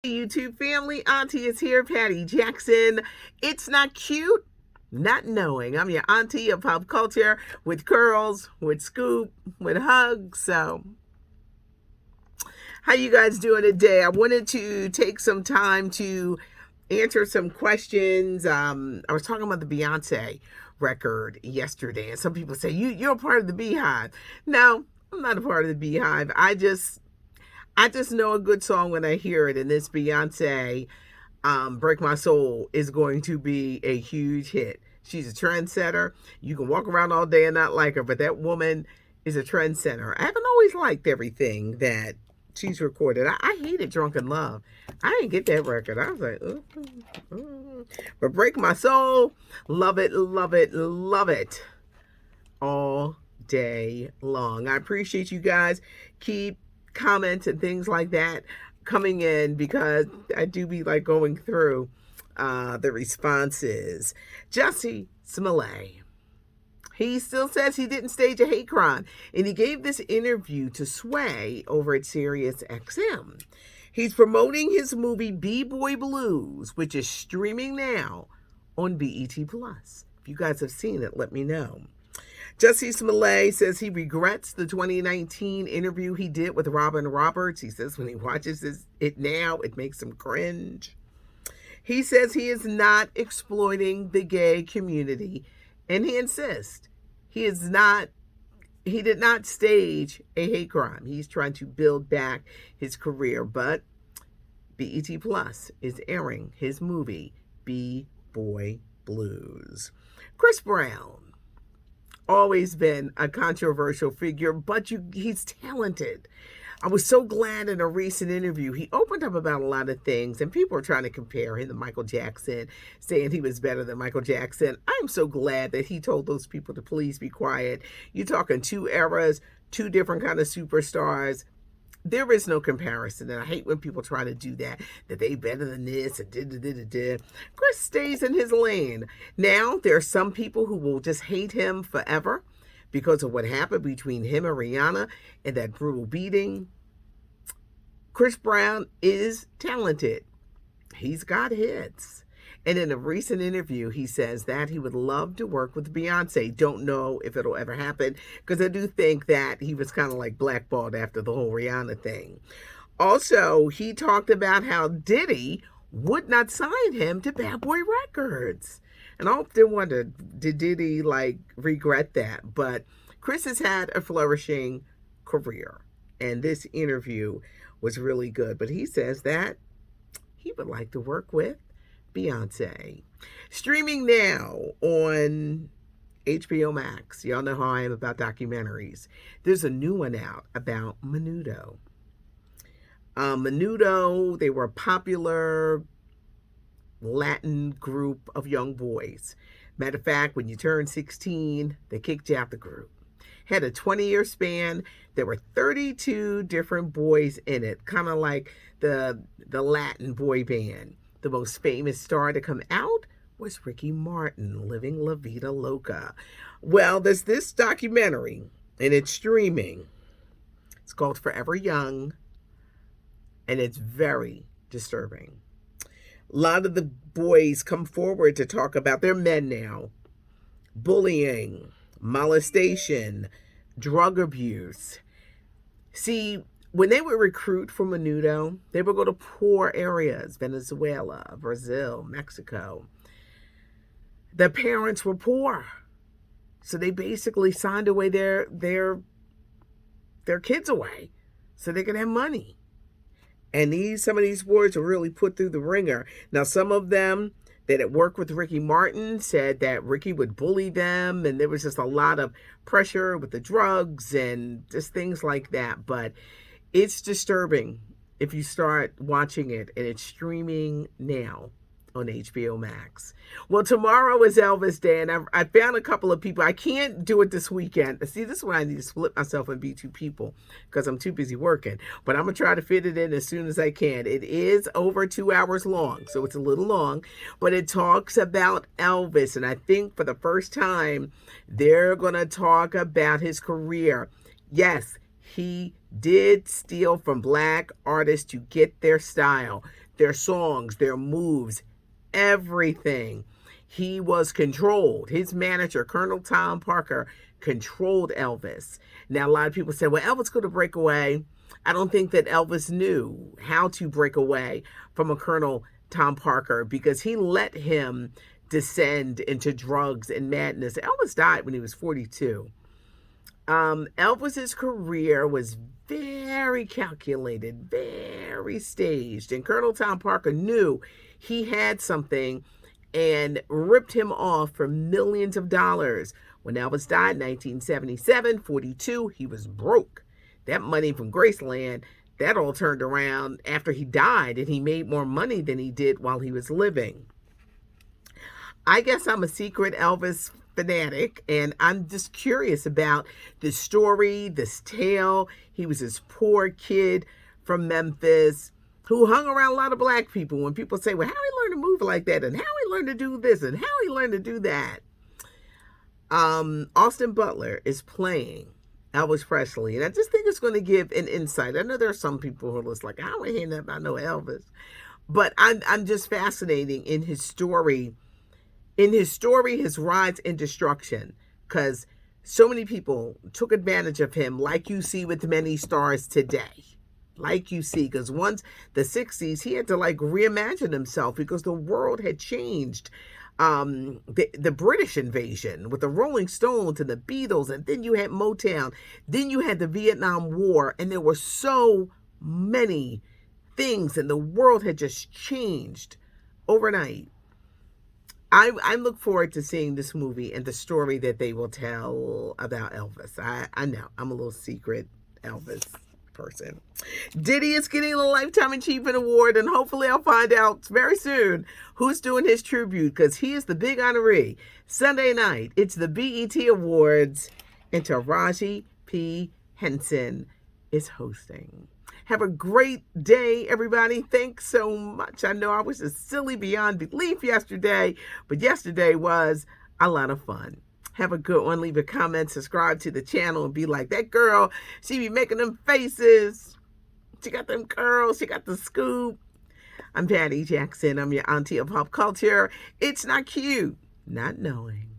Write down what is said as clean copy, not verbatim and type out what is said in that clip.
YouTube family, Auntie is here, Patty Jackson. It's not cute, not knowing. I'm your auntie of pop culture with curls, with scoop, with hugs. So, how you guys doing today? I wanted to take some time to answer some questions. I was talking about the Beyonce record yesterday, and some people say you're a part of the Beehive. No, I'm not a part of the Beehive. I just know a good song when I hear it, and this Beyonce, Break My Soul, is going to be a huge hit. She's a trendsetter. You can walk around all day and not like her, but that woman is a trendsetter. I haven't always liked everything that she's recorded. I hated Drunken Love. I didn't get that record. I was like, ooh, ooh. But Break My Soul, love it, love it, love it all day long. I appreciate you guys. Keep comments and things like that coming in because I do be like going through the responses. Jussie Smollett, he still says he didn't stage a hate crime, and he gave this interview to Sway over at Sirius XM. He's promoting his movie B-Boy Blues, which is streaming now on BET Plus. If you guys have seen it, let me know. Jussie Smollett says he regrets the 2019 interview he did with Robin Roberts. He says when he watches it now, it makes him cringe. He says he is not exploiting the gay community, and he insists he did not stage a hate crime. He's trying to build back his career, but BET Plus is airing his movie, B-Boy Blues. Chris Brown, always been a controversial figure, but he's talented. I was so glad in a recent interview, he opened up about a lot of things, and people are trying to compare him to Michael Jackson, saying he was better than Michael Jackson. I'm so glad that he told those people to please be quiet. You're talking two eras, two different kind of superstars. There is no comparison, and I hate when people try to do that they better than this, and Chris stays in his lane. Now, there are some people who will just hate him forever because of what happened between him and Rihanna and that brutal beating. Chris Brown is talented. He's got hits. And in a recent interview, he says that he would love to work with Beyonce. Don't know if it'll ever happen, because I do think that he was kind of like blackballed after the whole Rihanna thing. Also, he talked about how Diddy would not sign him to Bad Boy Records. And I often wonder, did Diddy regret that? But Chris has had a flourishing career, and this interview was really good. But he says that he would like to work with Beyonce. Streaming now on HBO Max. Y'all know how I am about documentaries. There's a new one out about Menudo. Menudo, they were a popular Latin group of young boys. Matter of fact, when you turned 16, they kicked you out the group. Had a 20-year span. There were 32 different boys in it, kind of like the Latin boy band. The most famous star to come out was Ricky Martin, living La Vida Loca. Well, there's this documentary, and it's streaming. It's called Forever Young, and it's very disturbing. A lot of the boys come forward to talk about, they're men now, bullying, molestation, drug abuse. See, when they would recruit for Menudo, they would go to poor areas, Venezuela, Brazil, Mexico. The parents were poor, so they basically signed away their kids away so they could have money. And some of these boys were really put through the ringer. Now, some of them that had worked with Ricky Martin said that Ricky would bully them, and there was just a lot of pressure with the drugs and just things like that. But it's disturbing if you start watching it, and it's streaming now on HBO Max. Well, tomorrow is Elvis Day, and I found a couple of people. I can't do it this weekend. See, this is why I need to split myself and be two people, because I'm too busy working. But I'm going to try to fit it in as soon as I can. It is over 2 hours long, so it's a little long, but it talks about Elvis, and I think for the first time, they're going to talk about his career. Yes, he did steal from black artists to get their style. their songs, their moves, everything. He was controlled. His manager, Colonel Tom Parker, controlled Elvis. Now, a lot of people say, well, Elvis could have break away. I don't think that Elvis knew how to break away from a Colonel Tom Parker because he let him descend into drugs and madness. Elvis died when he was 42. Elvis's career was very calculated, very staged, and Colonel Tom Parker knew he had something and ripped him off for millions of dollars. When Elvis died in 1977, 42, he was broke. That money from Graceland, that all turned around after he died, and he made more money than he did while he was living. I guess I'm a secret Elvis fanatic, and I'm just curious about this story, this tale. He was this poor kid from Memphis who hung around a lot of black people. When people say, well, how he learned to move like that, and how he learned to do this, and how he learned to do that. Austin Butler is playing Elvis Presley, and I just think it's going to give an insight. I know there are some people who are just like, I don't hear nothing about no Elvis, but I'm just fascinating in his story. In his story, his rise and destruction, because so many people took advantage of him, like you see with many stars today. Like you see, because once the 60s, he had to like reimagine himself because the world had changed. The British invasion with the Rolling Stones and the Beatles, and then you had Motown, then you had the Vietnam War, and there were so many things, and the world had just changed overnight. I look forward to seeing this movie and the story that they will tell about Elvis. I know I'm a little secret Elvis person. Diddy is getting a Lifetime Achievement Award, and hopefully I'll find out very soon who's doing his tribute, because he is the big honoree. Sunday night, it's the BET Awards, and Taraji P. Henson is hosting. Have a great day, everybody. Thanks so much. I know I was just silly beyond belief yesterday, but yesterday was a lot of fun. Have a good one. Leave a comment, subscribe to the channel, and be like, that girl, she be making them faces. She got them curls. She got the scoop. I'm Patty Jackson. I'm your auntie of pop culture. It's not cute not knowing.